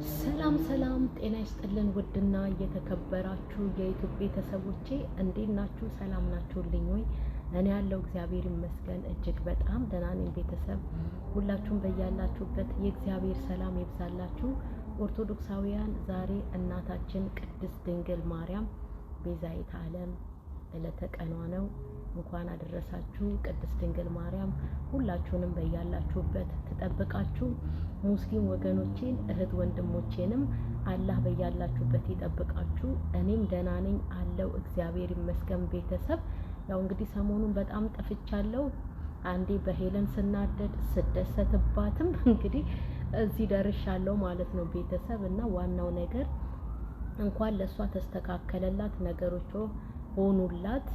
ሰላም ሰላም፣ ጤና ይስጥልን ውድና እየተከበራችሁ የዩቲዩብ ቤተሰቦቼ እንዴት ናችሁ? ሰላም ናችሁልኝ ወይ? እኔ ያለው እግዚአብሔር ይመስገን እጅግ በጣም ደህና ነኝ። ቤተሰብ ሁላችሁም በያላችሁበት የእግዚአብሔር ሰላም ይብዛላችሁ። ኦርቶዶክሳውያን ዛሬ እናታችን ቅድስት ድንግል ማርያም ቤዛዊተ ዓለም ዕለተ ቀኗ ነው። እንኳን አደረሳችሁ። ቅድስት ድንግል ማርያም ሁላችሁንም በያላችሁበት ትጠብቃችሁ። ሙስሊም ወገኖቼን እህት ወንድሞቼንም አላህ በያላችሁበት ይጠብቃችሁ። እኔም ደህና ነኝ አለው እግዚአብሔር ይመስገን። ቤተሰብ ያው እንግዲህ ሰሞኑን በጣም ጠፍቻለሁ። አንዴ በሄለን ስናደድ ስደሰትባትም እንግዲህ እዚህ ደርሻለሁ ማለት ነው ቤተሰብ። እና ዋናው ነገር እንኳን ለሷ ተስተካከለላት፣ ነገሮቿ ሆኑላት።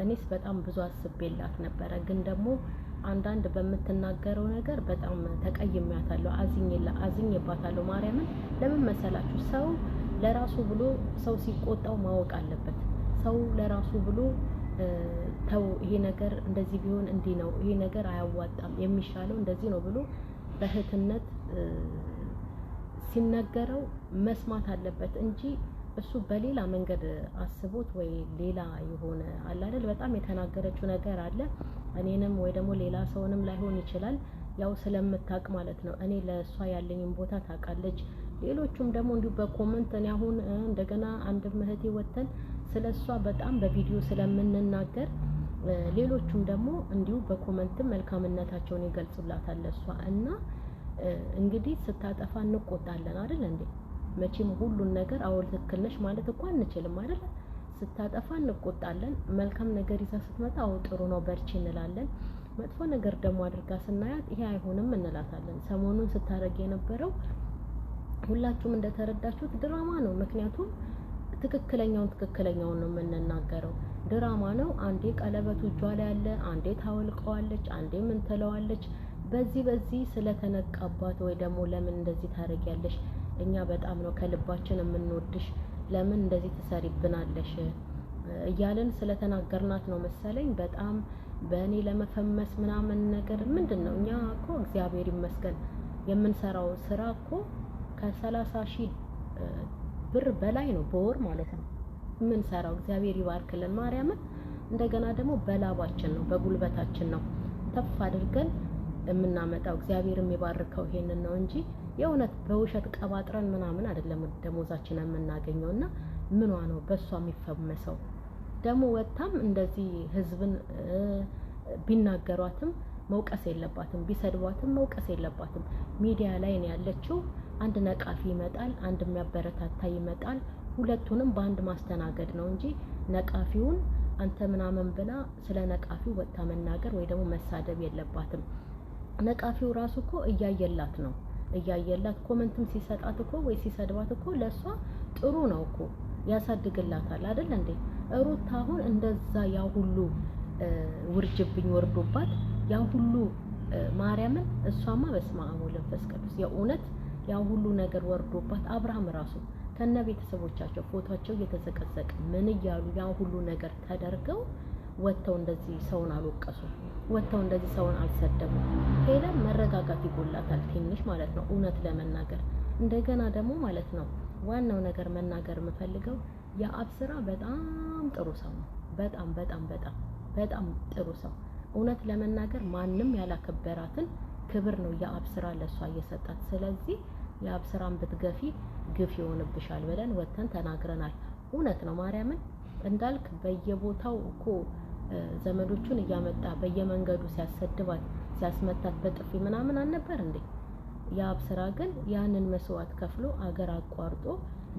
እኔስ በጣም ብዙ አስቤላት ነበረ፣ ግን ደግሞ አንዳንድ በምትናገረው ነገር በጣም ተቀይሜያታለሁ፣ አዝኜባታለሁ። ማርያምን ለምን መሰላችሁ? ሰው ለራሱ ብሎ ሰው ሲቆጣው ማወቅ አለበት። ሰው ለራሱ ብሎ ተው ይሄ ነገር እንደዚህ ቢሆን እንዲህ ነው፣ ይሄ ነገር አያዋጣም፣ የሚሻለው እንደዚህ ነው ብሎ በእህትነት ሲነገረው መስማት አለበት እንጂ እሱ በሌላ መንገድ አስቦት ወይ ሌላ የሆነ አለ አይደል፣ በጣም የተናገረችው ነገር አለ። እኔንም ወይ ደግሞ ሌላ ሰውንም ላይሆን ይችላል፣ ያው ስለምታውቅ ማለት ነው። እኔ ለእሷ ያለኝን ቦታ ታውቃለች። ሌሎቹም ደግሞ እንዲሁ በኮመንት እኔ አሁን እንደገና አንድ እህቴ ወተን ስለሷ በጣም በቪዲዮ ስለምንናገር ሌሎቹም ደግሞ እንዲሁ በኮመንትም መልካምነታቸውን ይገልጹላታል ለሷ። እና እንግዲህ ስታጠፋ እንቆጣለን አይደል እንዴ? መቼም ሁሉን ነገር አወል ትክክል ነሽ ማለት እኮ አንችልም አይደል? ስታጠፋ እንቆጣለን። መልካም ነገር ይዛ ስትመጣ አው ጥሩ ነው በርቺ እንላለን። መጥፎ ነገር ደግሞ አድርጋ ስናያት ይሄ አይሆንም እንላታለን። ሰሞኑን ስታረግ የነበረው ሁላችሁም እንደተረዳችሁት ድራማ ነው። ምክንያቱም ትክክለኛውን ነው የምንናገረው። ድራማ ነው። አንዴ ቀለበቱ እጇ ላይ አለ፣ አንዴ ታወልቀዋለች፣ አንዴ ምን ትለዋለች። በዚህ ስለተነቃባት ወይ ደግሞ ለምን እንደዚህ ታረጊያለሽ፣ እኛ በጣም ነው ከልባችን የምንወድሽ፣ ለምን እንደዚህ ትሰሪብናለሽ እያለን ስለተናገርናት ነው መሰለኝ በጣም በእኔ ለመፈመስ ምናምን ነገር ምንድነው። እኛ እኮ እግዚአብሔር ይመስገን የምንሰራው ስራ እኮ ከ30,000 ብር በላይ ነው በወር ማለት ነው የምንሰራው። እግዚአብሔር ይባርክልን ማርያምን። እንደገና ደግሞ በላባችን ነው በጉልበታችን ነው ተፍ አድርገን የምናመጣው። እግዚአብሔር የሚባርከው ይሄንን ነው እንጂ የእውነት በውሸት ቀባጥረን ምናምን አይደለም ደሞዛችንን የምናገኘውና ምኗ ነው በሷ የሚፈመሰው? ደግሞ ወጣም እንደዚህ ህዝብን ቢናገሯትም መውቀስ የለባትም፣ ቢሰድቧትም መውቀስ የለባትም። ሚዲያ ላይ ነው ያለችው። አንድ ነቃፊ ይመጣል፣ አንድ የሚያበረታታ ይመጣል። ሁለቱንም በአንድ ማስተናገድ ነው እንጂ ነቃፊውን አንተ ምናምን ብላ ስለ ነቃፊው ወጣ መናገር ወይ ደግሞ መሳደብ የለባትም። ነቃፊው ራሱ እኮ እያየላት ነው፣ እያየላት ኮሜንትም ሲሰጣት እኮ ወይ ሲሰድባት እኮ ለሷ ጥሩ ነው እኮ ያሳድግላታል አይደል እንዴ? ሩት አሁን እንደዛ ያ ሁሉ ውርጅብኝ ወርዶባት ያ ሁሉ ማርያምን እሷማ በስመ አብ ወመንፈስ ቅዱስ የእውነት ያ ሁሉ ነገር ወርዶባት አብርሃም ራሱ ከነ ቤተሰቦቻቸው ፎቶአቸው እየተዘቀዘቀ ምን እያሉ ያ ሁሉ ነገር ተደርገው ወጥተው እንደዚህ ሰውን አልወቀሱ፣ ወጥተው እንደዚህ ሰውን አልሰደቡ። ሄለን መረጋጋት ይጎላታል ትንሽ ማለት ነው እውነት ለመናገር። እንደገና ደግሞ ማለት ነው ዋናው ነገር መናገር የምፈልገው የአብ ስራ በጣም ጥሩ ሰው ነው። በጣም ጥሩ ሰው። እውነት ለመናገር ማንም ያላከበራትን ክብር ነው የአብ ስራ ለሷ እየሰጣት። ስለዚህ የአብ ስራን ብትገፊ ግፍ ይሆንብሻል ብለን ወተን ተናግረናል። እውነት ነው ማርያምን እንዳልክ በየቦታው እኮ ዘመዶቹን እያመጣ በየመንገዱ ሲያሰድባት ሲያስመታት በጥፊ ምናምን አልነበር እንዴ? የአብ ስራ ግን ያንን መስዋዕት ከፍሎ አገር አቋርጦ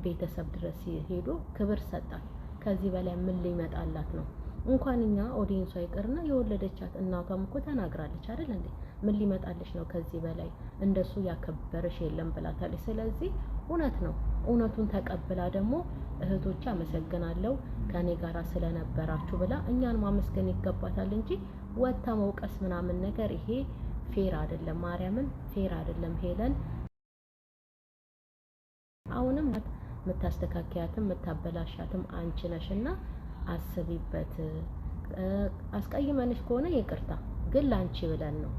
ቤተሰብ ድረስ ሄዶ ክብር ሰጣት። ከዚህ በላይ ምን ሊመጣላት ነው? እንኳን እኛ ኦዲየንሷ ይቅርና የወለደቻት እናቷም እኮ ተናግራለች አይደል እንዴ? ምን ሊመጣልሽ ነው ከዚህ በላይ እንደሱ ያከበረሽ የለም ብላታለች። ስለዚህ እውነት ነው። እውነቱን ተቀብላ ደግሞ እህቶቼ አመሰግናለሁ ከኔ ጋር ስለነበራችሁ ብላ እኛን ማመስገን ይገባታል እንጂ ወታ መውቀስ ምናምን ነገር ይሄ ፌር አይደለም። ማርያምን ፌር አይደለም። ሄለን አሁንም የምታስተካከያትም የምታበላሻትም አንቺ ነሽና አስቢበት። አስቀይመንሽ ከሆነ ይቅርታ፣ ግን ላንቺ ብለን ነው